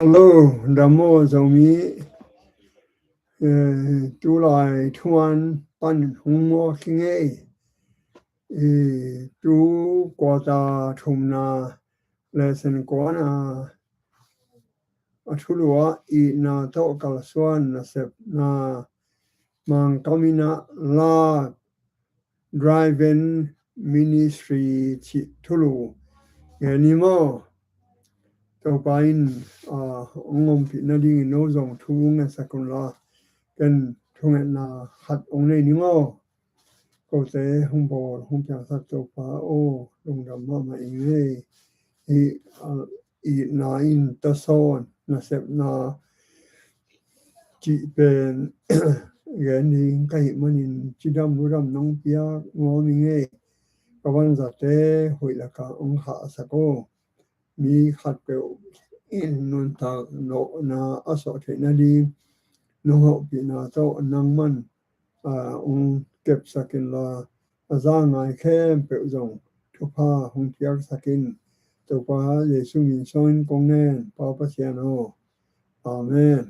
Hello, Damo Zomi, tu lại thuan pan hung mo kinh ấy, tu qua ta thum na lesson qua na, tu lúa na to kal suan na sep na mang kamina la driving ministry chi tulu, ni mo. Tàu pain ngom pi na ding no zong thu nga sakun la kan thung na hat ong nei ni ngo ko te hung bo hung pya sa to pa o lung dam ma ma i i na in ta son na sep na chi pen ge ni kai manin chi dam lu dam nong pia ngo mi nge ka wan za te hui la ka ong ha sa ko mi khat pe in nun ta no na aso the na di no ho pi na to nang man ong kep sakin la za ngai khem pe zong thu pa hong tiar sakin to pa yesu min son kong nen pa pa sia no amen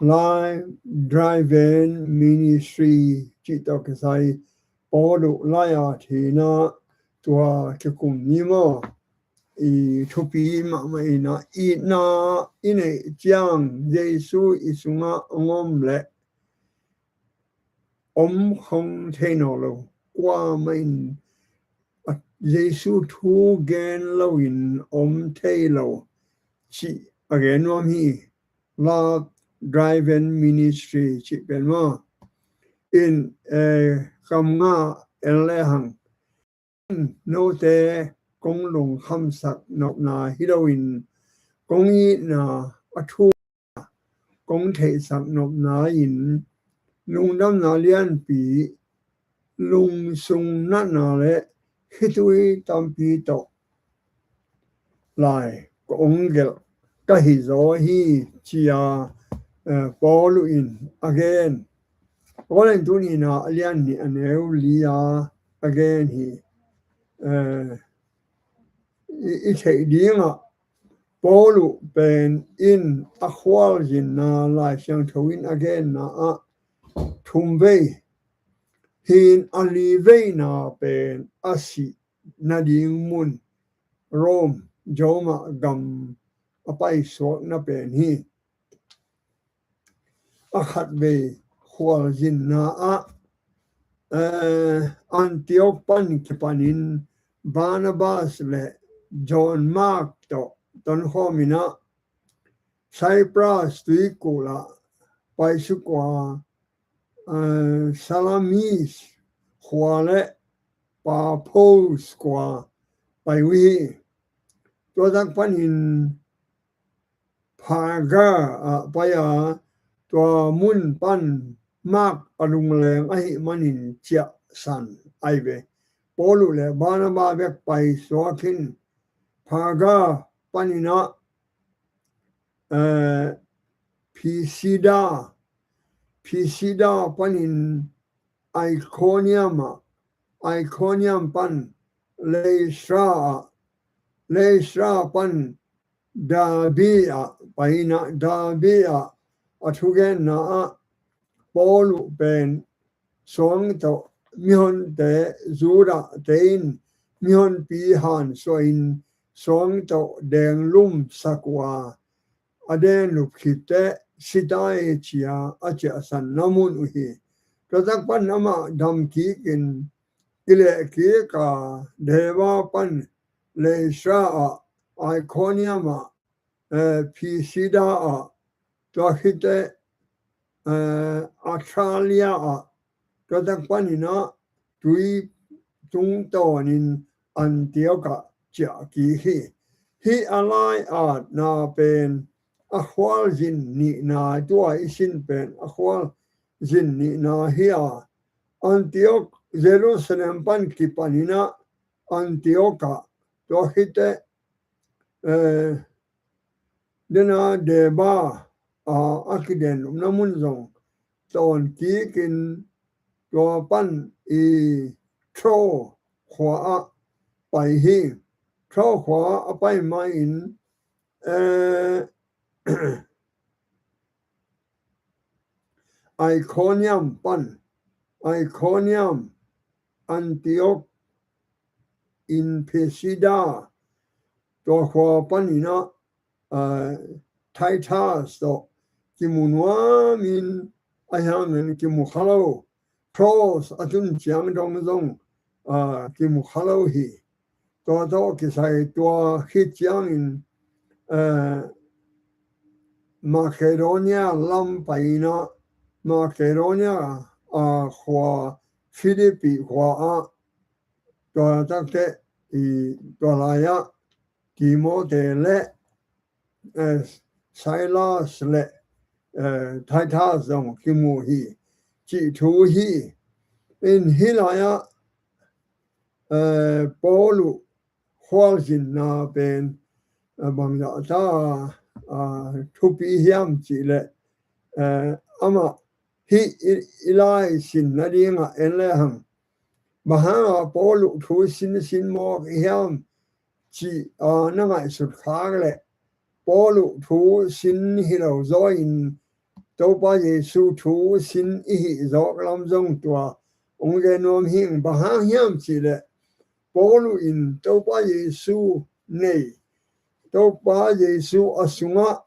live driving ministry chi to ke sai po do la ya thi na tua ke kum ni mo i thupi ma mai na i na ine chiang Giêsu isunga ngom le không thể nào lo qua mình Giêsu thu gen lo in thể lo chỉ again nom hi la driving ministry chỉ bên mà in kam nga ele hang no te công long kham sak nop na heroin công yi na athu công thể sak nop na in lung đam na lian pi lung sung na na le hitui tam pi to lai ko ongel ka hi zo hi chia polu in again olen tu ni na lian ni aneu lia again hi i thei dinga polu pen in a khwal jin na lai siang thoin again na a thum vei hin ali vei na pen asi na ding mun rom joma gam apai so na pen hi a khat vei khwal jin na a Antioch pan kipanin Barnabas le John Mark to ton homina Cyprus tui kula pai su kwa Salamis khwale pa pos kwa pai wi to dak panin phaga paya to mun pan Mark alung leng ai manin chia san ai ve polu le Barnabas vek pai so khin phaga panina Pisida panin Iconium pan Lystra pan Dabia paina Dabia athugen na polu pen song to mihon te zura tein mihon pi han so in song to deng lum sakwa aden lup khite sitai chia acha san namun uhi to tak pan nama dam ki kin ile ki ka deva pan le sha Iconium pi sida to hite Australia to tak panina tui tung to nin Antioch chia ki hi alai na pen akhwal jin ni na tua isin pen akhwal jin ni na hia Antioch Jerusalem pan ki panina Antioch to hite dena deba akiden namun zong ton ki kin to pan i tro khwa pai hi thao khóa ở bay mai in Iconium pan Iconium Antioch in Pisidia to khóa pan ina Titus to kimunwa min ayang kimu khalo pros atun chiang dong dong kimu khalo hi to kisai to hit chiang in Macedonia lam paina Macedonia khwa Philippi khwa to takte I to laya Timothy le Silas le Titus dong kimu hi chi thu hi in hilaya Paulu khwalsin na ben bang da ta thupi hiam chi le ama hi ilai sin na dinga enle hang bahanga Paulu thu sin mo hiam chi na ngai sut khang le Paulu thu sin hi lo zo in to pa Yesu thu sin hi zo lam zong tua ong ge nom hing bahang hiam chi le Paulu in to pa Yesu nei to pa Yesu asunga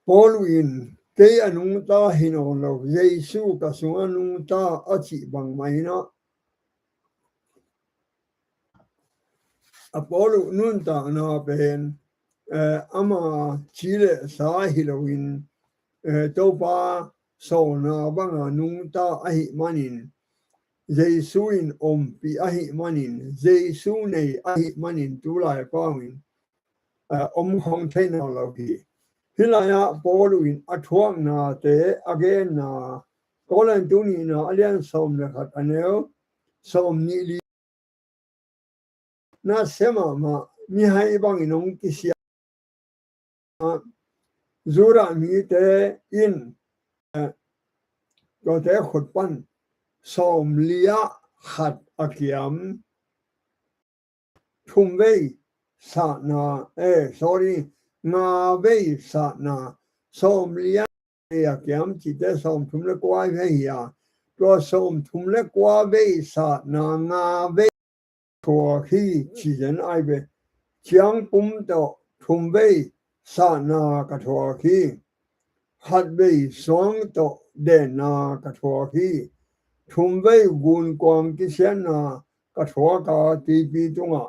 Paulu in ke anung ta hino lo Yesu ka sunga nung ta achi bang mai na Apollo nun ta na ben ama chile sa hiloin to pa so na banga nung ta ahi manin Jesu in pi ahi manin Jesu nei ahi manin tu lai pawin khong the na lo ki hilaya Apollo in athuang na te again na kolan tu ni na alian som na khat aneo som ni li na sema ma mi hai bang inong kisia zura mi te in có thể khut pan som lia khat akiam thum vei sa na sorry nga vei sa na som lia akiam chỉ te som thum le kwa vei ya to som thum le kwa vei sa na nga vei thua khi chỉ dân ai về chiang pum to thum vei sa na ka thua khi hạt vei song to de na ka thua khi thum vei gun quang ki sian na ka thua ka ti pi tunga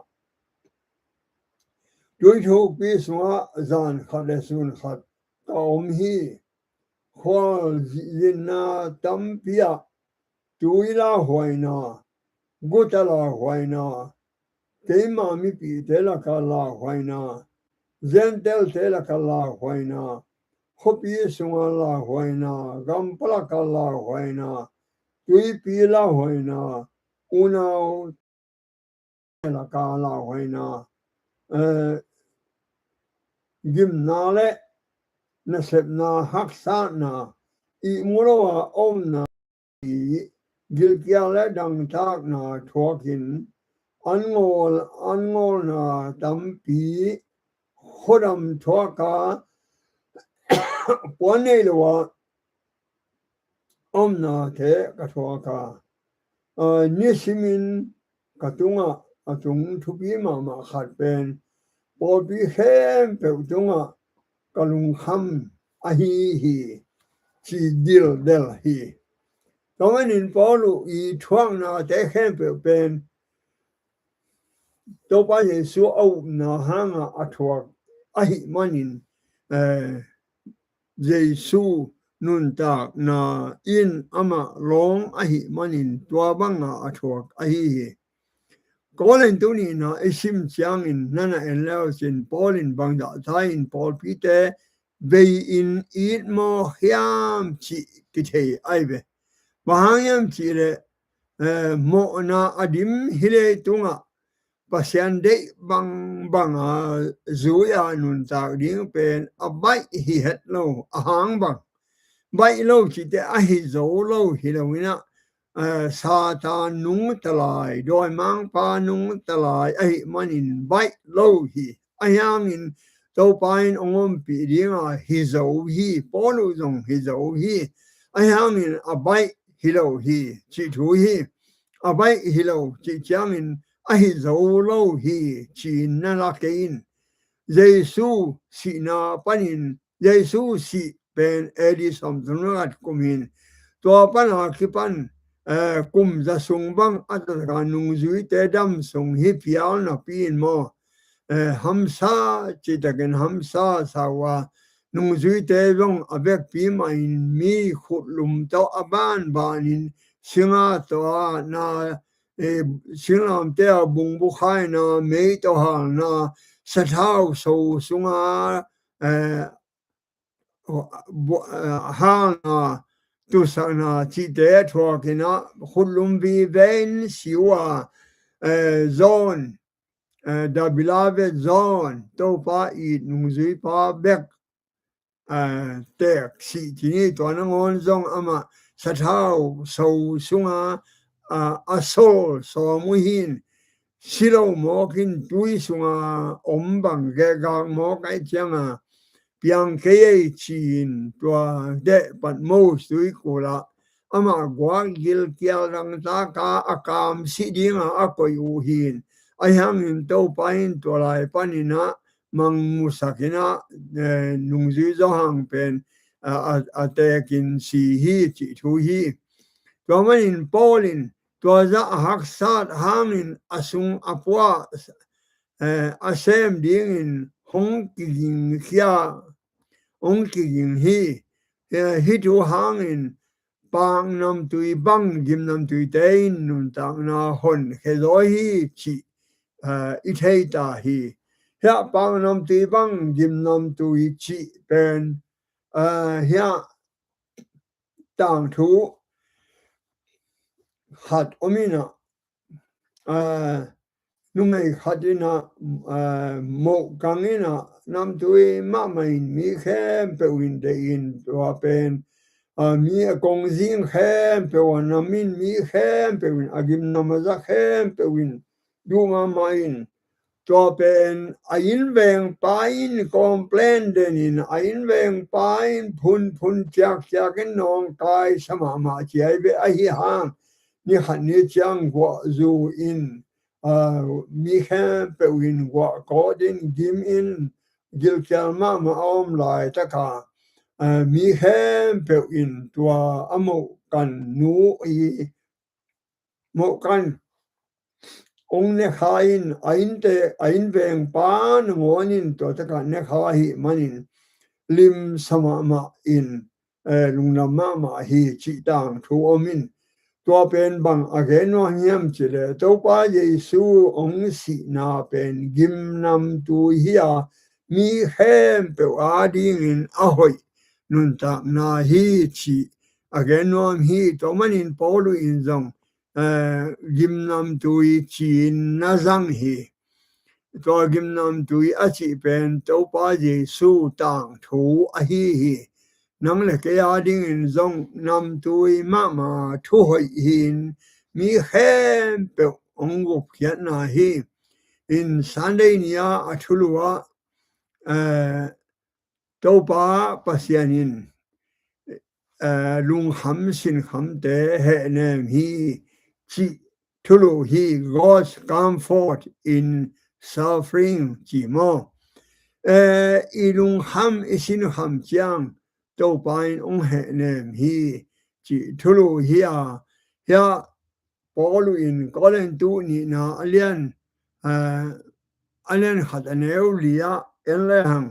đối thủ pi sunga zan khat le sun khat ka hi khwal zin na tam pia tuila hoina gutala hoina Tema mi pi tela kala hoina zentel tela kala hoina hopi sunga la hoina gampala kala hoina tui pi la hoina una tela kala hoina gimnale nasebna haksa na I mulowa omna I gilkiale dang tak na thokin angol na tampi khodam thoka pone lewa omna te ka thoka nisimin katunga atung thupi mama khat pen popi hem pe tunga kalung kham hi chi dil del hi Tomanin Paulu I thuang na te hem pe pen to pa Yesu au na hanga athuak ahi manin Jesu nun tak na in ama long ahi manin tua banga athuak ahi kolen tu ni na isim chiang in nana en leo sin Paulin bang da thai in Paul Peter vei in it mo hiam chi kitei aibe bahangyam chi le mo na adim hile tunga pasian de bang zuya nun tak ding pen abai hi het lo ahang bang bai lo chi te a hi zo lo hi lo ina sa ta nung talai doi mang pa nung talai ai manin bai lo hi ayam in to pain ongom pi dinga hi zo hi polu zong hi zo hi ayam in a bai hi lo hi chi thu hi a bai hi lo chi chang in a hi zo lo hi chi na la ke in Giêsu si na panin Giêsu si ben edi som tunat kumin to pan ha ki pan kum za sung bang at ka nung zui te dam sung hi piao na pin mo hamsa chi takin hamsa sawa nung zui te long abek pi mai mi khut lum to aban banin singa to na singam te bung bu khai na me to ha na sa thao so sunga ha na tu sa na chi te thua kina khulum bi ven siwa zone the beloved zone to pa I nung zui pa bek tek si chini to na ngon zong ama sa thao so sunga asol so muhin silo mo kin tui sunga ombang ge ga mo kai changa piang ke chin tua de pat mo sui ko la ama gwa gil kial rang ta ka akam si dinga akoi u hin ai hang in to pain to lai panina mang musakina nung zui zo hang pen a te kin si hi chi thu hi to man in polin to za hak sat hangin asung apwa asem ding in hong ki khia ong ki hi hi tu hangin pang nam tui bang gim nam tui tein nun tang na hon he lo hi chi I thei ta hi ya pang nam tui bang gim nam tui chi pen ya tang thu hat omina nungai khatina mo kangina nam tui ma main mi khem pe win de in to pen mi kong zing khem pe wan namin mi khem pe win agim namaza khem pe win dunga main to pen ain veng pain complain den in ain veng pain phun chak chak in nong kai sama ma chai be a hi hang ni khan ni chang wa zu in mi khem pe win wa ko din gim in gil kyal ma om lai ta ka mi khem pe in tua amo kan nu I mo kan ong ne khain ain veng pan ngonin to ta ka ne khai manin lim sama ma in lungnam ma hi chi tang thu omin to pen bang again no hiam chile to pa Jesu ong si na pen gim nam tu hia mi hem pe ading in ahoi nun ta na hi chi again no hi to manin polu in zong gim nam tui chi na zang hi to gim nam tui a chi pen to pa Jesu tang thu a hi nang le ke ading in zong nam tui ma thu hoi hin mi hem pe ong gu khiat na hi in Sunday nia a thulua to pa pasianin lung ham sin ham te he nem hi chi thulu hi God's comfort in suffering chi mo I lung ham isin ham chiang to pain ong he nem hi chi thulu hi ya polu in kolen tu ni na alian khat aneu lia en le hang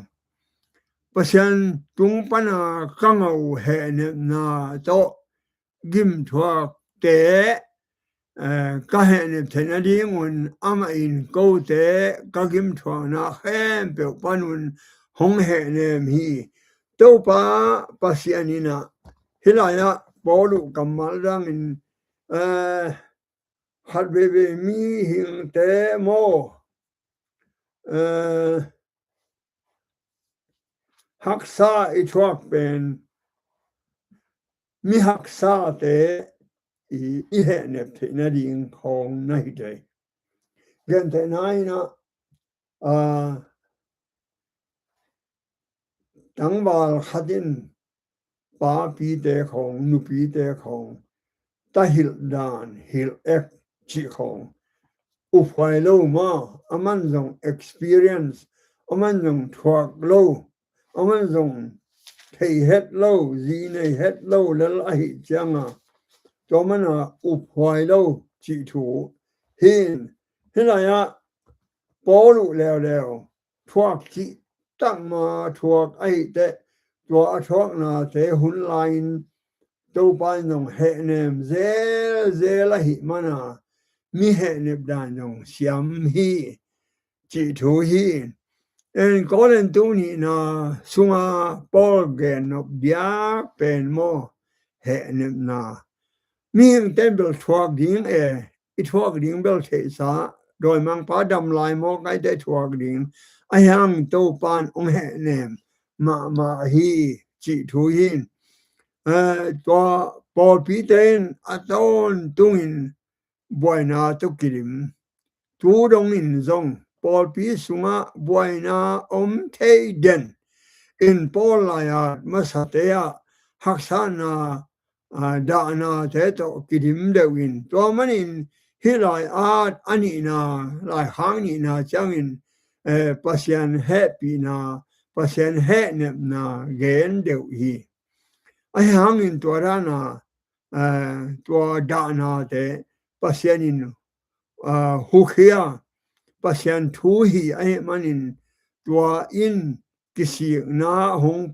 pasian tung pana kangau he ne na to gim thua te ka he ne thena ding un ama in ko te ka gim thua na hem pe panun hong he ne hi to pa pasianina hilaya polu kamal dang in hat bebe mi hing te mo haksa I thuak pen mi haksa te i he nep the na ding khong na hi te gen te nai na tang wal khatin pa pi te khong nu pi te khong ta hil dan hil ek chi khong u phai lo ma aman zong experience aman zong thuak lo aman zong thei het lo zi nei het lo lal a hi changa to mana u phai lo chi thu hin hilaya polu leo leo thuak chi tang ma thuak ai te tua a thuak na te hun lain to pan nong he nem zel a hi mana mi he nep dan nong siam hi chi thu hi en kolen tu ni na sunga pol gen no bia pen mo he nep na mi ten bel thuak ding i thuak ding bel the sa rồi mang pa đầm lại một cái để thuộc điện ai hang tô pan ông hệ nèm mà hi chỉ thu hin cho bỏ bí tên à tôn tung in boy na tu kirim tu dong in zong bỏ bí sunga boy na thế den in Paul lại mà sát ya hắc sana da na thế to kirim đều in to man in hi lai ani na lai hang ni na chang in pasien happy na pasien he ne na gen deu hi ai hang in to ra na to da na te pasien in hu khia pasien thu hi ai man in to in kisi na hong